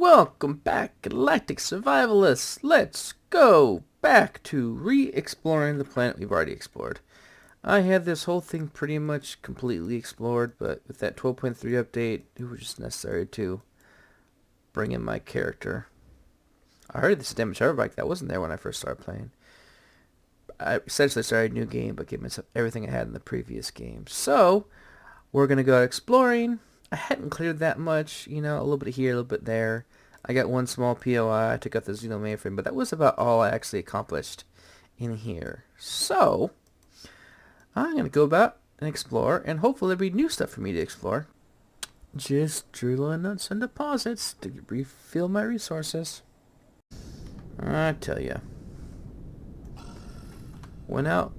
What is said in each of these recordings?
Welcome back, Galactic Survivalists! Let's go back to re-exploring the planet we've already explored. I had this whole thing pretty much completely explored, but with that 12.3 update, it was just necessary to bring in my character. I heard this damaged hover bike that wasn't there when I first started playing. I essentially started a new game, but gave myself everything I had in the previous game. So, we're going to go out exploring. I hadn't cleared that much, a little bit here, a little bit there. I got one small POI, I took out the Xeno mainframe, but that was about all I actually accomplished in here. So, I'm going to go about and explore, and hopefully there'll be new stuff for me to explore. Just drilling nuts and deposits to refill my resources. I tell ya. Went out,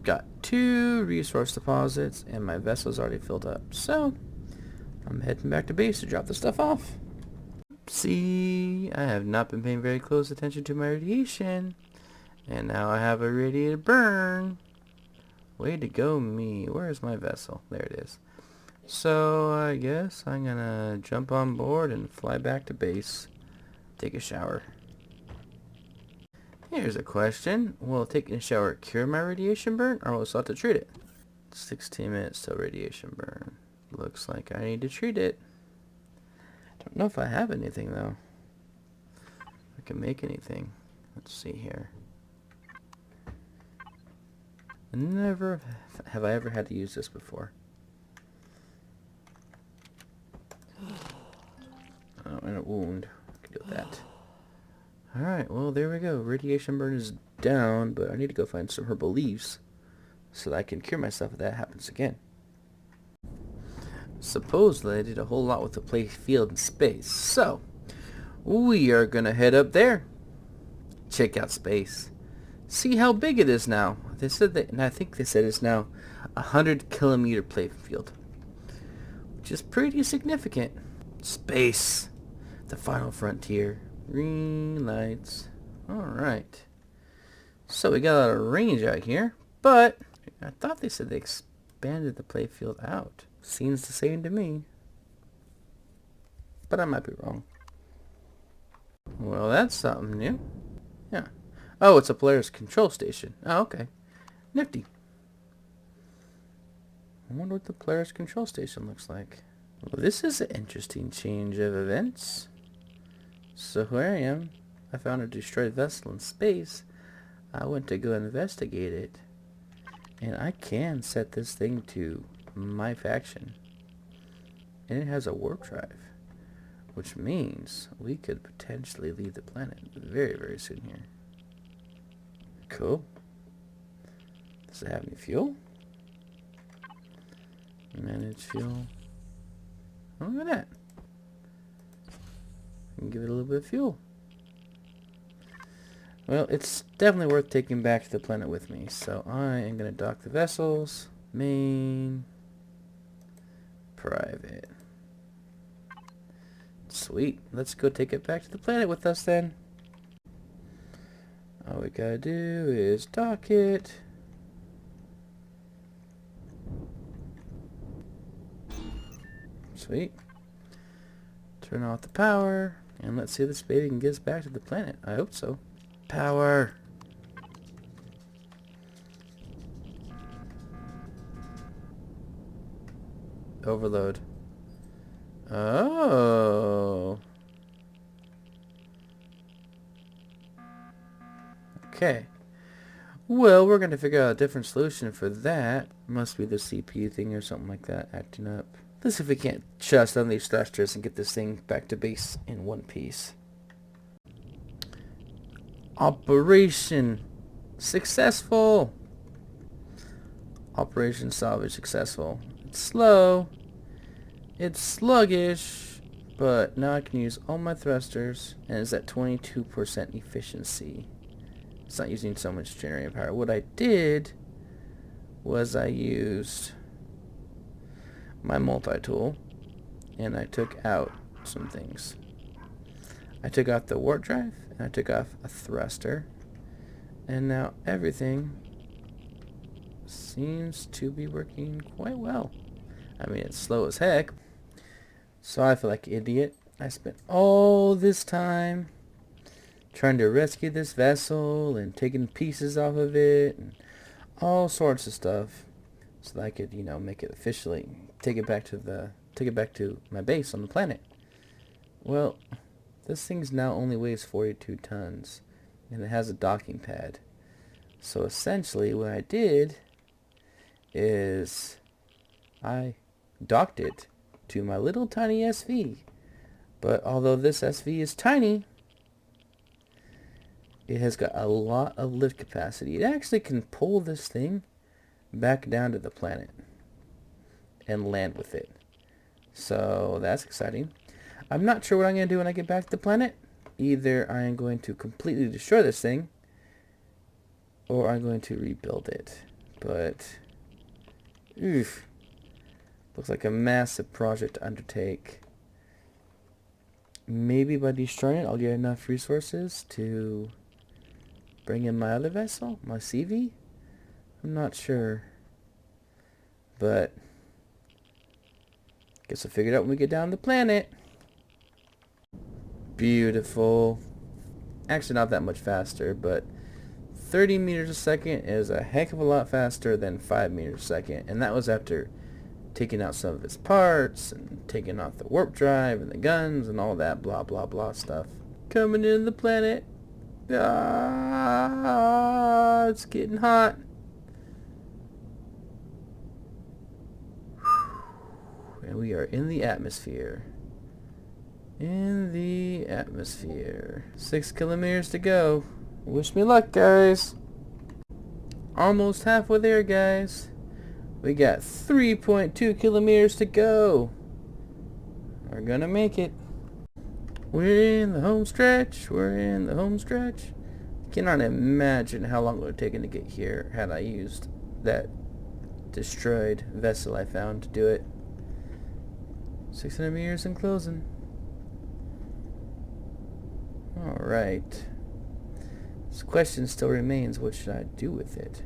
got 2 resource deposits, and my vessel's already filled up. So, I'm heading back to base to drop the stuff off. See, I have not been paying very close attention to my radiation. And now I have a radiated burn. Way to go me. Where is my vessel? There it is. So, I guess I'm gonna jump on board and fly back to base. Take a shower. Here's a question. Will taking a shower cure my radiation burn, or will I still have to treat it? 16 minutes till radiation burn. Looks like I need to treat it. Don't know if I have anything though. I can make anything. Let's see here. Never have I ever had to use this before. Oh, and a wound. I can deal with that. Alright, well there we go. Radiation burn is down, but I need to go find some herbal leaves so that I can cure myself if that happens again. Supposedly I did a whole lot with the play field in space, so we are gonna head up there, check out space, see how big it is now. They said that, and I think they said it's now 100-kilometer play field, which is pretty significant. Space, the final frontier. Green lights. Alright, so we got a lot of range out here, but I thought they said they expanded the play field out. Seems the same to me, but I might be wrong. Well, that's something new. Yeah. Oh, it's a player's control station. Oh, okay. Nifty. I wonder what the player's control station looks like. Well, this is an interesting change of events. So here I am. I found a destroyed vessel in space. I went to go investigate it, and I can set this thing to my faction, and it has a warp drive, which means we could potentially leave the planet very, very soon here. Cool. Does it have any fuel? Manage fuel. Oh, look at that. I can give it a little bit of fuel. Well, it's definitely worth taking back to the planet with me, so I am going to dock the vessels. Main. Private. Sweet. Let's go take it back to the planet with us then. All we gotta do is dock it. Sweet. Turn off the power. And let's see if this baby can get us back to the planet. I hope so. Power. Overload. Oh. Okay. Well, we're going to figure out a different solution for that. Must be the CPU thing or something like that acting up. Let's see if we can't shut down these thrusters and get this thing back to base in one piece. Operation successful. Operation salvage successful. It's slow. It's sluggish, but now I can use all my thrusters, and it's at 22% efficiency. It's not using so much generating power. What I did was I used my multi-tool, and I took out some things. I took out the warp drive, and I took off a thruster, and now everything seems to be working quite well. I mean, it's slow as heck, so I feel like an idiot I spent all this time trying to rescue this vessel and taking pieces off of it and all sorts of stuff so that I could, make it officially take it back to my base on the planet. Well, this thing's now only weighs 42 tons and it has a docking pad. So essentially what I did is I docked it to my little tiny SV. But although this SV is tiny, it has got a lot of lift capacity. It actually can pull this thing back down to the planet and land with it. So that's exciting. I'm not sure what I'm going to do when I get back to the planet. Either I am going to completely destroy this thing or I'm going to rebuild it. But, oof, looks like a massive project to undertake. Maybe by destroying it I'll get enough resources to bring in my other vessel, my CV? I'm not sure. But guess I'll figure it out when we get down to the planet. Beautiful. Actually not that much faster, but 30 meters a second is a heck of a lot faster than 5 meters a second. And that was after taking out some of its parts and taking off the warp drive and the guns and all that blah blah blah stuff. Coming in the planet. Ah, it's getting hot. And we are in the atmosphere. In the atmosphere. 6 kilometers to go. Wish me luck, guys. Almost halfway there, guys. We got 3.2 kilometers to go. We're gonna make it. We're in the home stretch. We're in the home stretch. I cannot imagine how long it would have taken to get here had I used that destroyed vessel I found to do it. 600 meters and closing. Alright. This question still remains, what should I do with it?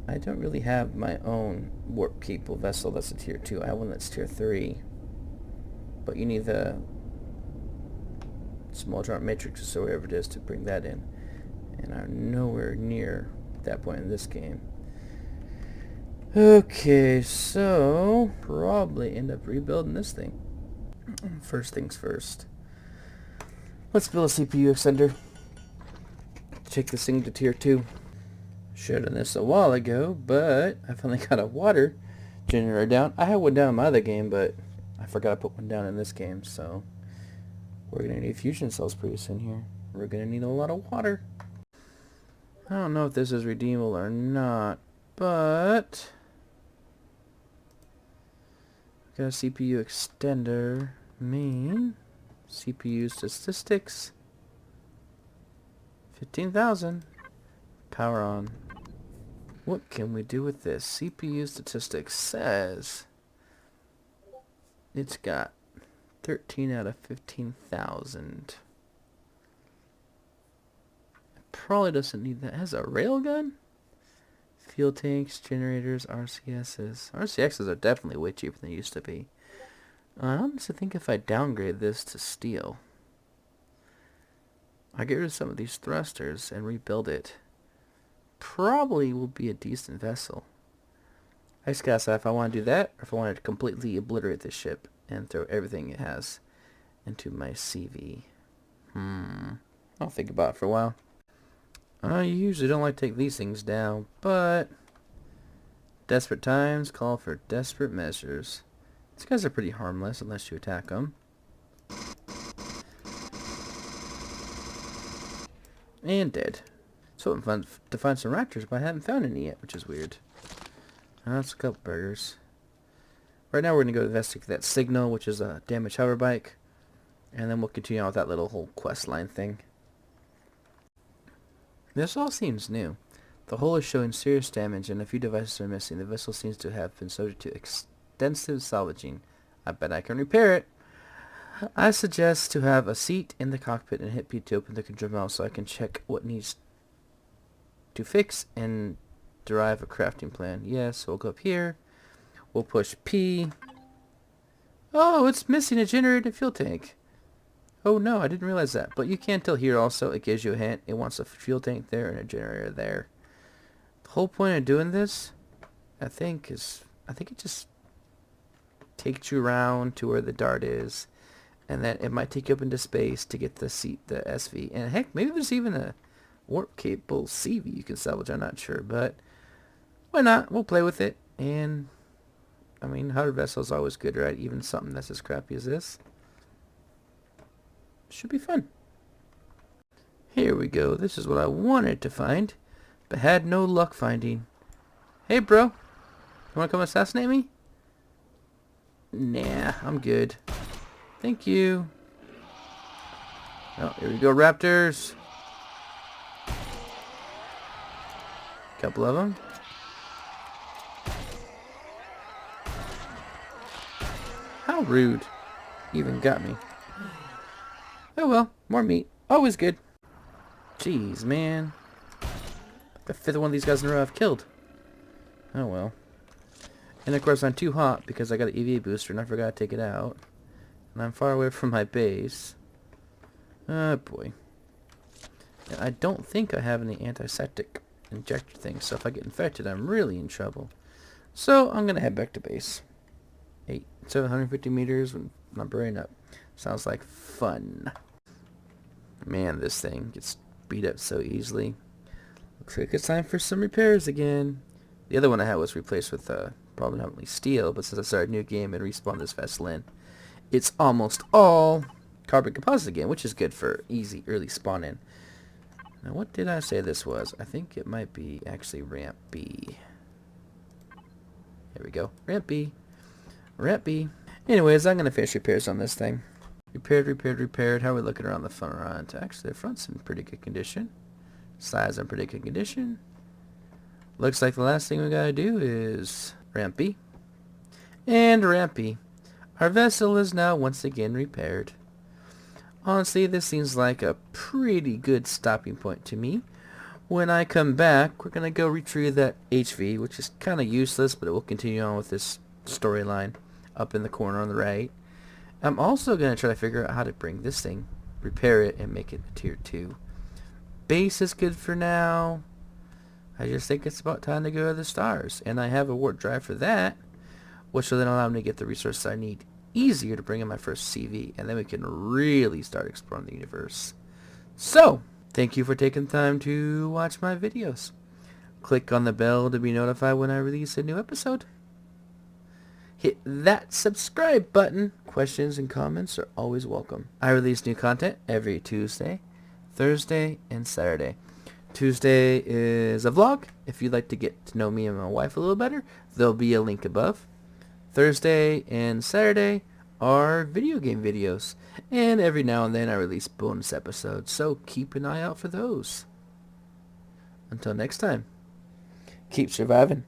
I don't really have my own warp capable vessel that's a tier 2. I have one that's tier 3. But you need the small giant matrix or whatever it is to bring that in. And I'm nowhere near that point in this game. Okay, so probably end up rebuilding this thing. First things first. Let's build a CPU extender. Take this thing to tier 2. Should have done this a while ago, but I finally got a water generator down. I had one down in my other game, but I forgot to put one down in this game, so we're going to need fusion cells pretty soon here. We're going to need a lot of water. I don't know if this is redeemable or not, but got a CPU extender. Main CPU statistics 15,000. Power on. What can we do with this? CPU statistics says it's got 13 out of 15,000. Probably doesn't need that. It has a railgun? Fuel tanks, generators, RCSs. RCXs are definitely way cheaper than they used to be. I honestly think if I downgrade this to steel, I get rid of some of these thrusters and rebuild it, probably will be a decent vessel. I just gotta decide if I want to do that or if I want to completely obliterate this ship and throw everything it has into my CV. I'll think about it for a while. I usually don't like to take these things down, but desperate times call for desperate measures. These guys are pretty harmless unless you attack them. And dead. So I'm fun to find some raptors, but I haven't found any yet, which is weird. That's a couple burgers. Right now we're going to go investigate that signal, which is a damaged hover bike. And then we'll continue on with that little whole quest line thing. This all seems new. The hull is showing serious damage and a few devices are missing. The vessel seems to have been subject to extensive salvaging. I bet I can repair it. I suggest to have a seat in the cockpit and hit P to open the control panel so I can check what needs to fix and derive a crafting plan. Yes, so we'll go up here. We'll push P. Oh, it's missing a generator and fuel tank. Oh no, I didn't realize that. But you can tell here also, it gives you a hint. It wants a fuel tank there and a generator there. The whole point of doing this, I think it just takes you around to where the dart is. And then it might take you up into space to get the SV. And heck, maybe there's even a warp-capable CV you can salvage. I'm not sure, but why not? We'll play with it. And, I mean, 100 vessels is always good, right? Even something that's as crappy as this. Should be fun. Here we go. This is what I wanted to find, but had no luck finding. Hey, bro. You want to come assassinate me? Nah, I'm good. Thank you. Oh, here we go, raptors. Couple of them. How rude. Even got me. Oh well, more meat. Always good. Jeez, man. The fifth one of these guys in a row I've killed. Oh well. And of course I'm too hot because I got an EVA booster and I forgot to take it out. And I'm far away from my base. Oh boy. And I don't think I have any antiseptic injector things, so if I get infected I'm really in trouble. So I'm gonna head back to base. 750 meters and numbering up. Sounds like fun. Man, this thing gets beat up so easily. Looks like it's time for some repairs again. The other one I had was replaced with predominantly steel, but since I started a new game and respawned this vessel in, it's almost all carbon composite again, which is good for easy early spawn in. Now what did I say this was? I think it might be actually ramp B. Here we go. Ramp B. Ramp B. Anyways, I'm going to finish repairs on this thing. Repaired. How are we looking around the front? Actually, the front's in pretty good condition. Sides in pretty good condition. Looks like the last thing we got to do is ramp B. And ramp B. Our vessel is now once again repaired. Honestly, this seems like a pretty good stopping point to me. When I come back, we're going to go retrieve that HV, which is kind of useless, but it will continue on with this storyline up in the corner on the right. I'm also going to try to figure out how to bring this thing, repair it, and make it a tier 2. Base is good for now. I just think it's about time to go to the stars. And I have a warp drive for that, which will then allow me to get the resources I need easier to bring in my first CV. And then we can really start exploring the universe. So, thank you for taking time to watch my videos. Click on the bell to be notified when I release a new episode. Hit that subscribe button. Questions and comments are always welcome. I release new content every Tuesday, Thursday, and Saturday. Tuesday is a vlog. If you'd like to get to know me and my wife a little better, there'll be a link above. Thursday and Saturday are video game videos. And every now and then I release bonus episodes, so keep an eye out for those. Until next time, keep surviving.